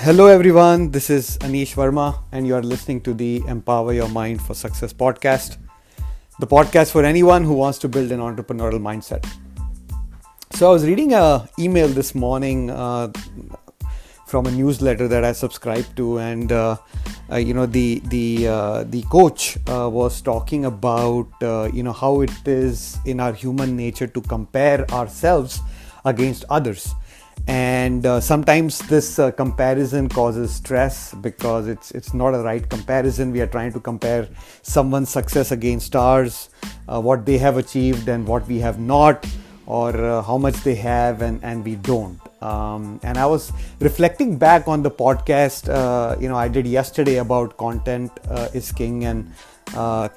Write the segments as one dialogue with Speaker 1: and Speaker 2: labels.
Speaker 1: Hello, everyone. This is Anish Verma, and you are listening to the Empower Your Mind for Success podcast, the podcast for anyone who wants to build an entrepreneurial mindset. So, I was reading an email this morning from a newsletter that I subscribe to, and the coach was talking about how it is in our human nature to compare ourselves against others. And sometimes this comparison causes stress because it's not a right comparison. We are trying to compare someone's success against ours, what they have achieved and what we have not, or how much they have and we don't. And I was reflecting back on the podcast I did yesterday about content is king and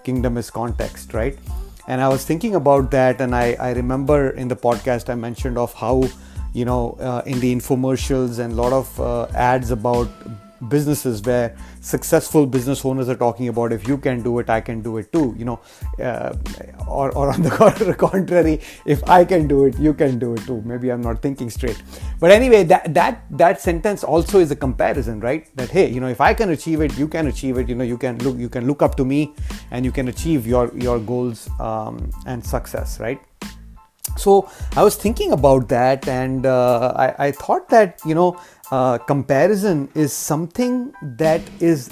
Speaker 1: kingdom is context, right? And I was thinking about that, and I remember in the podcast I mentioned of how in the infomercials and a lot of ads about businesses where successful business owners are talking about, if you can do it, I can do it too, or on the contrary, if I can do it, you can do it too. Maybe I'm not thinking straight. But anyway, that sentence also is a comparison, right? That, hey, if I can achieve it, you can achieve it. You can look up to me and you can achieve your goals and success, right? So I was thinking about that, and I thought that comparison is something that is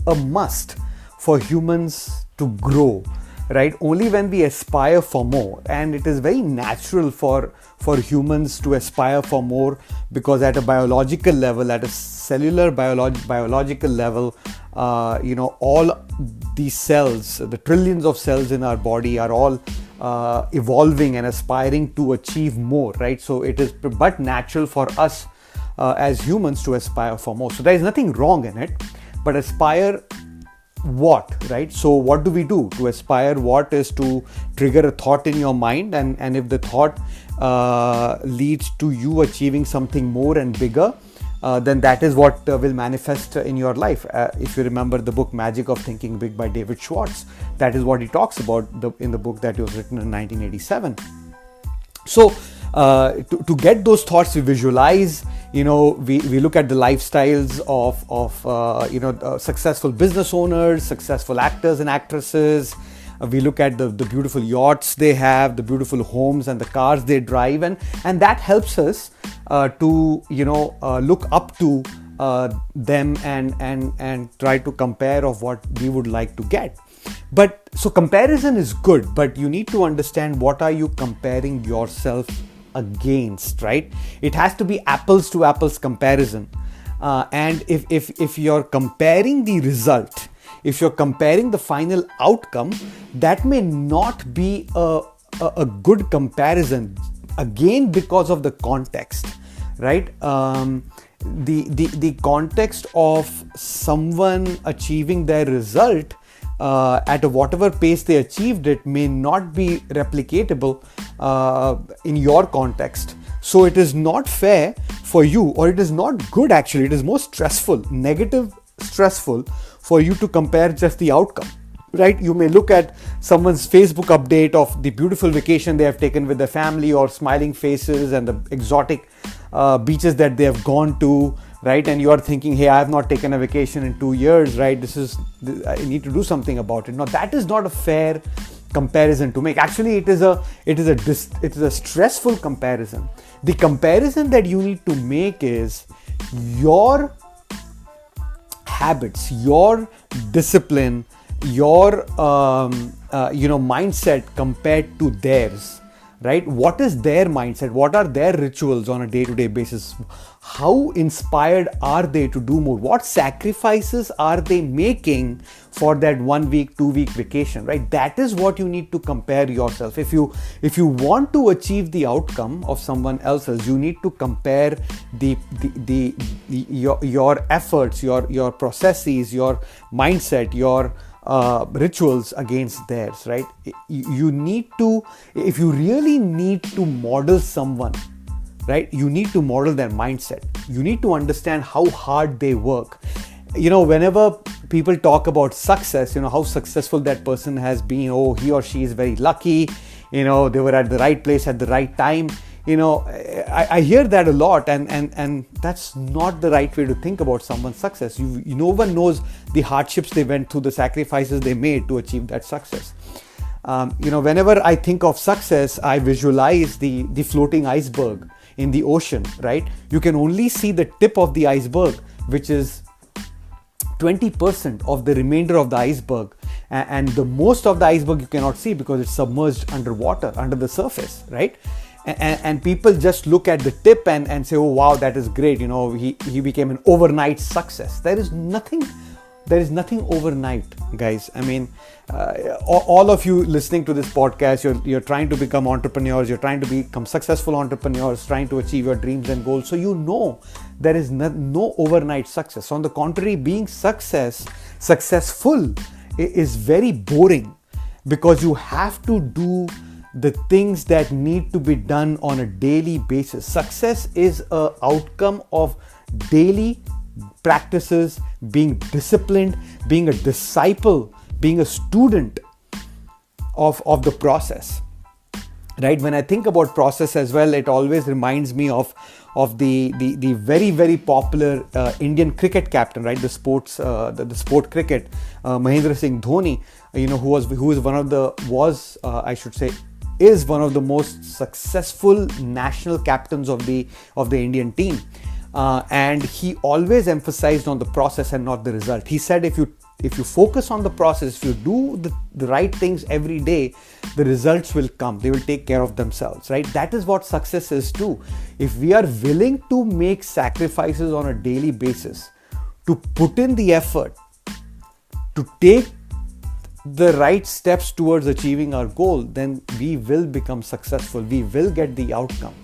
Speaker 1: a must for humans to grow, right? Only when we aspire for more, and it is very natural for humans to aspire for more, because at a biological level, at a cellular biological level, all these cells, the trillions of cells in our body, are all evolving and aspiring to achieve more, right? So it is but natural for us as humans to aspire for more. So there is nothing wrong in it, but aspire what, right? So what do we do to aspire? What is to trigger a thought in your mind, and if the thought leads to you achieving something more and bigger, then that is what will manifest in your life. If you remember the book Magic of Thinking Big by David Schwartz, that is what he talks about in the book that was written in 1987. So to get those thoughts, we visualize, we look at the lifestyles of successful business owners, successful actors and actresses. We look at the beautiful yachts they have, the beautiful homes and the cars they drive, and that helps us to look up to them and try to compare of what we would like to get. But so comparison is good, but you need to understand what are you comparing yourself against, right? It has to be apples to apples comparison. And if you're comparing the result, if you're comparing the final outcome, that may not be a good comparison, again because of the context, right? The context of someone achieving their result at whatever pace they achieved it may not be replicatable in your context. So it is not fair for you, or it is not good actually. It is more stressful, stressful for you to compare just the outcome, right? You may look at someone's Facebook update of the beautiful vacation they have taken with their family, or smiling faces and the exotic beaches that they have gone to, right? And you are thinking, hey, I have not taken a vacation in 2 years, right? I need to do something about it. Now that is not a fair comparison to make. Actually, it is a stressful comparison. The comparison that you need to make is your habits, your discipline, your mindset compared to theirs, right? What is their mindset? What are their rituals on a day-to-day basis? How inspired are they to do more? What sacrifices are they making for that 1 week, 2 week vacation, right? That is what you need to compare yourself. If you want to achieve the outcome of someone else's, you need to compare your efforts, your processes, your mindset, your rituals against theirs, right? You need to, if you really need to model someone, right, you need to model their mindset. You need to understand how hard they work. Whenever people talk about success, how successful that person has been, oh, he or she is very lucky, they were at the right place at the right time. I hear that a lot, and that's not the right way to think about someone's success. No one knows the hardships they went through, the sacrifices they made to achieve that success. Whenever I think of success, I visualize the floating iceberg in the ocean, right? You can only see the tip of the iceberg, which is 20% of the remainder of the iceberg, and the most of the iceberg you cannot see because it's submerged underwater, under the surface, right? And people just look at the tip and say, oh wow, that is great, he became an overnight success. There is nothing overnight, guys. I mean, all of you listening to this podcast, you're trying to become entrepreneurs, you're trying to become successful entrepreneurs, trying to achieve your dreams and goals. So there is no overnight success. On the contrary, being successful is very boring, because you have to do the things that need to be done on a daily basis. Success is an outcome of daily practices, being disciplined, being a disciple, being a student of the process, right? When I think about process as well, it always reminds me of the very, very popular Indian cricket captain, right? The sport cricket, Mahendra Singh Dhoni, is one of the most successful national captains of the Indian team. And he always emphasized on the process and not the result. He said, if you focus on the process, if you do the right things every day, the results will come. They will take care of themselves, right? That is what success is too. If we are willing to make sacrifices on a daily basis, to put in the effort, to take the right steps towards achieving our goal, then we will become successful. We will get the outcome,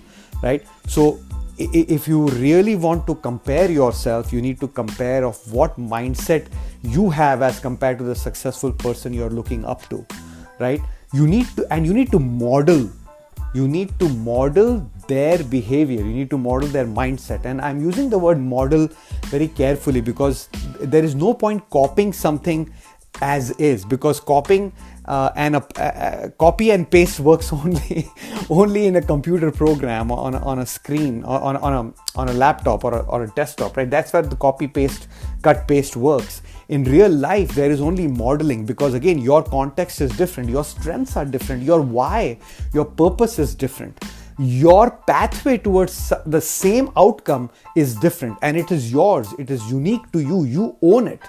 Speaker 1: right? So if you really want to compare yourself, you need to compare of what mindset you have as compared to the successful person you're looking up to, right? You need to model their behavior. You need to model their mindset. And I'm using the word model very carefully, because there is no point copying something as is, because copy and paste works only in a computer program, on a screen, on a laptop or a desktop, right? That's where the copy paste cut paste works. In real life, there is only modeling, because again, your context is different, your strengths are different, your why, your purpose is different. Your pathway towards the same outcome is different, and it is yours. It is unique to you. You own it,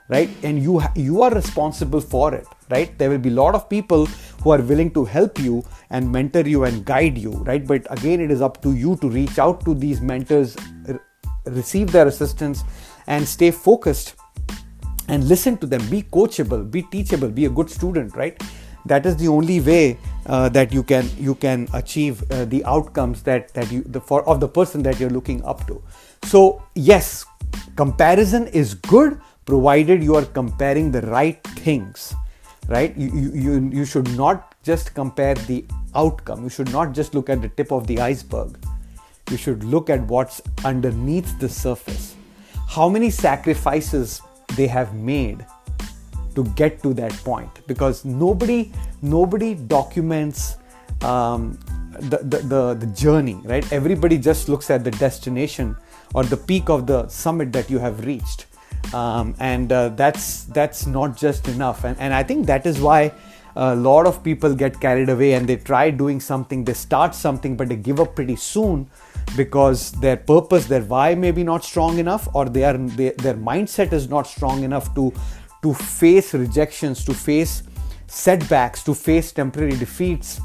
Speaker 1: right? And you are responsible for it, right? There will be a lot of people who are willing to help you and mentor you and guide you, right? But again, it is up to you to reach out to these mentors, receive their assistance, and stay focused and listen to them. Be coachable, be teachable, be a good student, right? That is the only way that you can achieve the outcomes of the person that you're looking up to. So yes, comparison is good, provided you are comparing the right things, right? You should not just compare the outcome. You should not just look at the tip of the iceberg. You should look at what's underneath the surface. How many sacrifices they have made to get to that point, because nobody documents the journey, right? Everybody just looks at the destination or the peak of the summit that you have reached. That's not just enough, and I think that is why a lot of people get carried away and they try doing something, they start something, but they give up pretty soon, because their purpose, their why may be not strong enough, or their mindset is not strong enough to face rejections, to face setbacks, to face temporary defeats,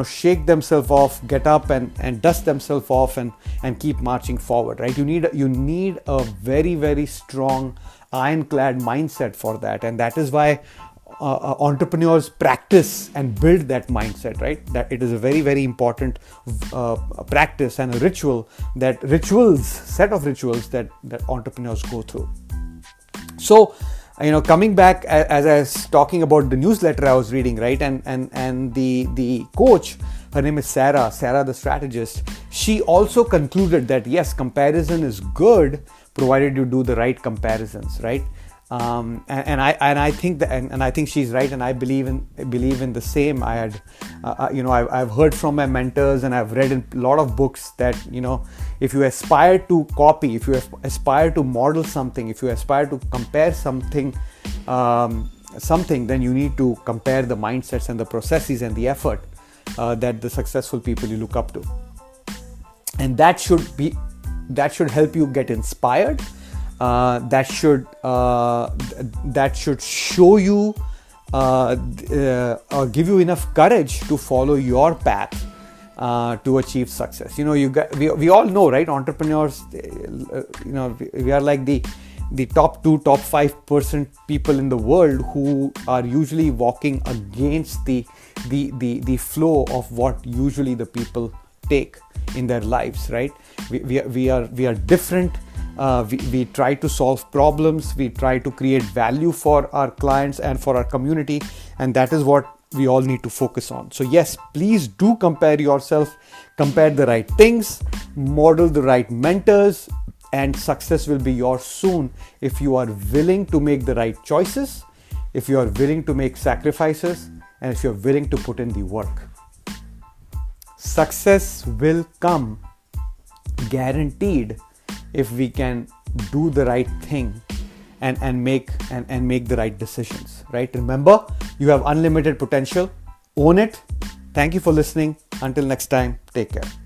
Speaker 1: shake themselves off, get up and dust themselves off and keep marching forward, right? You need a very, very strong ironclad mindset for that. And that is why entrepreneurs practice and build that mindset, right? That it is a very, very important practice and a set of rituals that entrepreneurs go through. So, coming back, as I was talking about the newsletter I was reading, right? And the coach, her name is Sarah the strategist. She also concluded that yes, comparison is good, provided you do the right comparisons, right? And I think that, and I think she's right, and I believe in the same. I had, I've heard from my mentors, and I've read in a lot of books that, if you aspire to copy, if you aspire to model something, if you aspire to compare something, then you need to compare the mindsets and the processes and the effort that the successful people you look up to, and that should help you get inspired. That should show you or give you enough courage to follow your path to achieve success. We all know, right? Entrepreneurs, we are like the top 5% people in the world who are usually walking against the flow of what usually the people take in their lives, right? We are different. We try to solve problems, we try to create value for our clients and for our community, and that is what we all need to focus on. So yes, please do compare yourself, compare the right things, model the right mentors, and success will be yours soon if you are willing to make the right choices, if you are willing to make sacrifices, and if you're willing to put in the work. Success will come, guaranteed, if we can do the right thing and make the right decisions, right? Remember, you have unlimited potential. Own it. Thank you for listening. Until next time, take care.